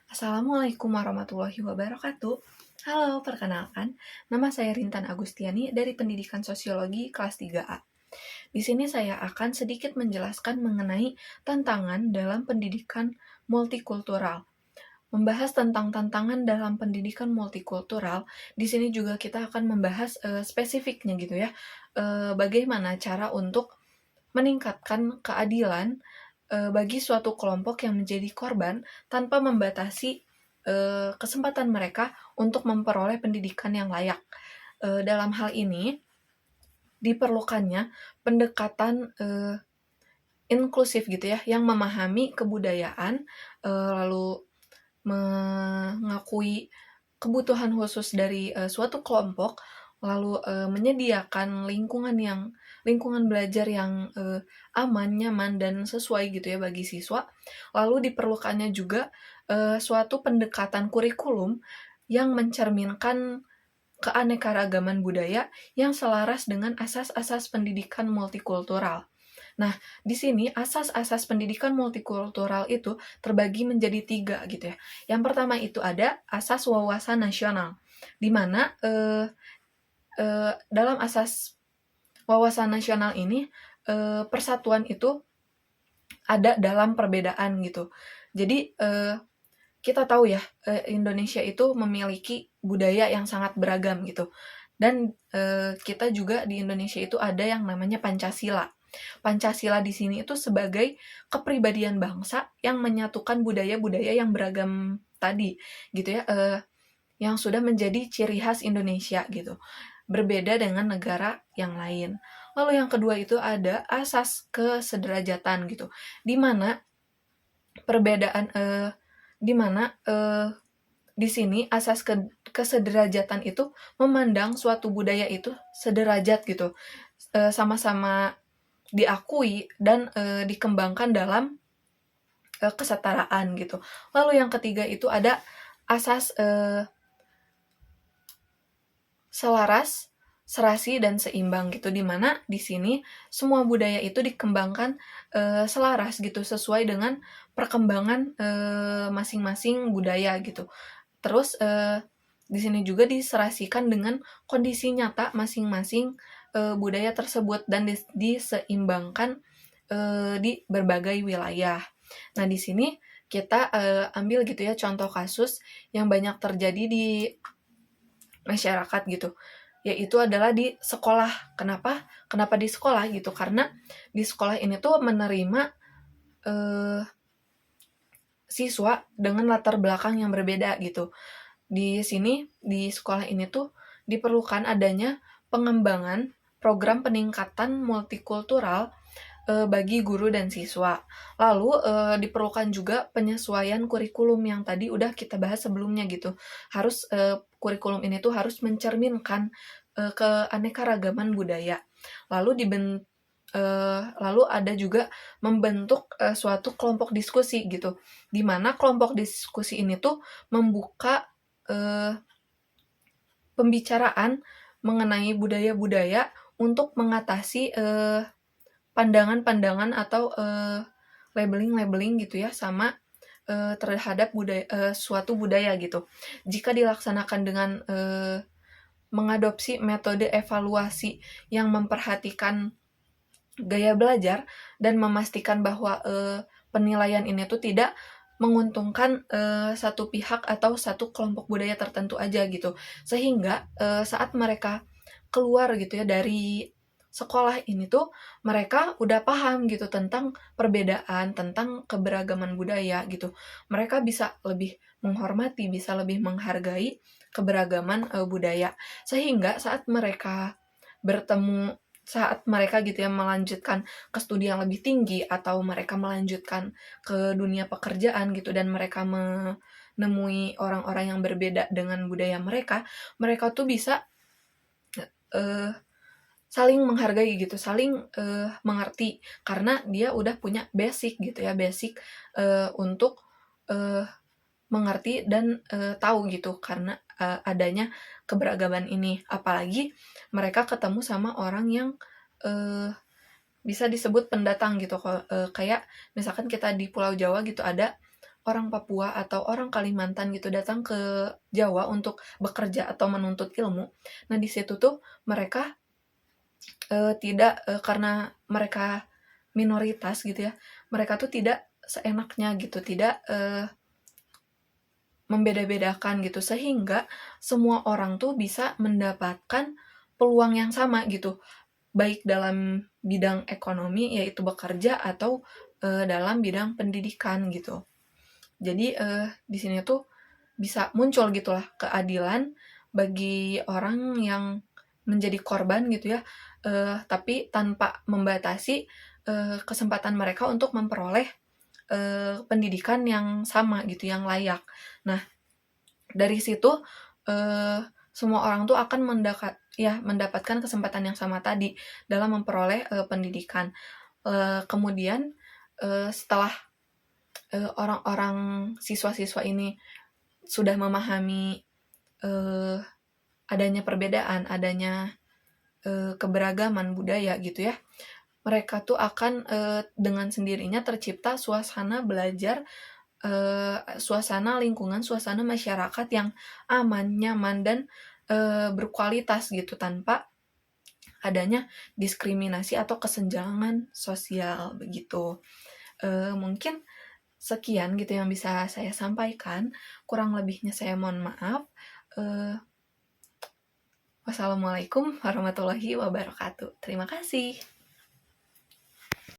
Assalamualaikum warahmatullahi wabarakatuh. Halo, perkenalkan, nama saya Rintan Agustiani dari Pendidikan Sosiologi kelas 3A. Di sini saya akan sedikit menjelaskan mengenai tantangan dalam pendidikan multikultural. Membahas tentang tantangan dalam pendidikan multikultural, di sini juga kita akan membahas spesifiknya gitu ya. Bagaimana cara untuk meningkatkan keadilan bagi suatu kelompok yang menjadi korban tanpa membatasi kesempatan mereka untuk memperoleh pendidikan yang layak. Dalam hal ini diperlukannya pendekatan inklusif gitu ya, yang memahami kebudayaan, lalu mengakui kebutuhan khusus dari suatu kelompok, lalu menyediakan lingkungan belajar yang aman, nyaman, dan sesuai gitu ya bagi siswa. Lalu diperlukannya juga suatu pendekatan kurikulum yang mencerminkan keanekaragaman budaya yang selaras dengan asas-asas pendidikan multikultural. Nah, di sini asas-asas pendidikan multikultural itu terbagi menjadi 3 gitu ya. Yang pertama itu ada asas wawasan nasional, di mana dalam asas wawasan nasional ini persatuan itu ada dalam perbedaan gitu. Jadi kita tahu ya, Indonesia itu memiliki budaya yang sangat beragam gitu. Dan kita juga di Indonesia itu ada yang namanya Pancasila. Pancasila di sini itu sebagai kepribadian bangsa yang menyatukan budaya-budaya yang beragam tadi, gitu ya, yang sudah menjadi ciri khas Indonesia gitu, berbeda dengan negara yang lain. Lalu yang kedua itu ada asas kesederajatan gitu, di mana perbedaan di mana di sini asas kesederajatan itu memandang suatu budaya itu sederajat gitu, sama-sama diakui dan dikembangkan dalam kesetaraan gitu. Lalu yang ketiga itu ada asas selaras, serasi, dan seimbang gitu, dimana di sini semua budaya itu dikembangkan selaras gitu, sesuai dengan perkembangan masing-masing budaya gitu. Terus di sini juga diserasikan dengan kondisi nyata masing-masing budaya tersebut dan diseimbangkan di berbagai wilayah. Nah, di sini kita ambil gitu ya contoh kasus yang banyak terjadi di masyarakat gitu, yaitu adalah di sekolah. Kenapa? Kenapa di sekolah gitu? Karena di sekolah ini tuh menerima eh, siswa dengan latar belakang yang berbeda gitu. Di sini, di sekolah ini tuh diperlukan adanya pengembangan program peningkatan multikultural bagi guru dan siswa. Lalu diperlukan juga penyesuaian kurikulum yang tadi udah kita bahas sebelumnya gitu. Harus kurikulum ini tuh harus mencerminkan keanekaragaman budaya. Lalu lalu ada juga membentuk suatu kelompok diskusi gitu, di mana kelompok diskusi ini tuh membuka pembicaraan mengenai budaya-budaya untuk mengatasi pandangan-pandangan atau labeling-labeling gitu ya sama terhadap suatu budaya gitu. Jika dilaksanakan dengan mengadopsi metode evaluasi yang memperhatikan gaya belajar dan memastikan bahwa penilaian ini tuh tidak menguntungkan satu pihak atau satu kelompok budaya tertentu aja gitu. Sehingga saat mereka keluar gitu ya dari sekolah ini tuh mereka udah paham gitu tentang perbedaan, tentang keberagaman budaya gitu. Mereka bisa lebih menghormati, bisa lebih menghargai keberagaman budaya. Sehingga bertemu saat mereka gitu ya melanjutkan ke studi yang lebih tinggi atau mereka melanjutkan ke dunia pekerjaan gitu dan mereka menemui orang-orang yang berbeda dengan budaya mereka, mereka tuh bisa eh, saling menghargai gitu, saling mengerti karena dia udah punya basic gitu ya, basic untuk eh, mengerti dan tahu gitu karena adanya keberagaman ini. Apalagi mereka ketemu sama orang yang eh, bisa disebut pendatang gitu, kayak misalkan kita di Pulau Jawa gitu ada orang Papua atau orang Kalimantan gitu datang ke Jawa untuk bekerja atau menuntut ilmu. Nah, di situ tuh mereka, tidak, karena mereka minoritas gitu ya, mereka tuh tidak seenaknya gitu, tidak, membeda-bedakan gitu, sehingga semua orang tuh bisa mendapatkan peluang yang sama gitu, baik dalam bidang ekonomi, yaitu bekerja, atau, dalam bidang pendidikan gitu. Jadi, di sini tuh bisa muncul gitulah keadilan bagi orang yang menjadi korban gitu ya, tapi tanpa membatasi, kesempatan mereka untuk memperoleh, pendidikan yang sama gitu, yang layak. Nah, dari situ, eee, semua orang tuh akan mendapatkan kesempatan yang sama tadi dalam memperoleh, pendidikan. Kemudian, setelah, orang-orang siswa-siswa ini sudah memahami, eee, adanya perbedaan, adanya, keberagaman budaya gitu ya, mereka tuh akan, dengan sendirinya tercipta suasana belajar, suasana lingkungan, suasana masyarakat yang aman, nyaman, dan, berkualitas gitu, tanpa adanya diskriminasi atau kesenjangan sosial, begitu. Mungkin sekian gitu yang bisa saya sampaikan, kurang lebihnya saya mohon maaf. Eee, Wassalamualaikum warahmatullahi wabarakatuh. Terima kasih.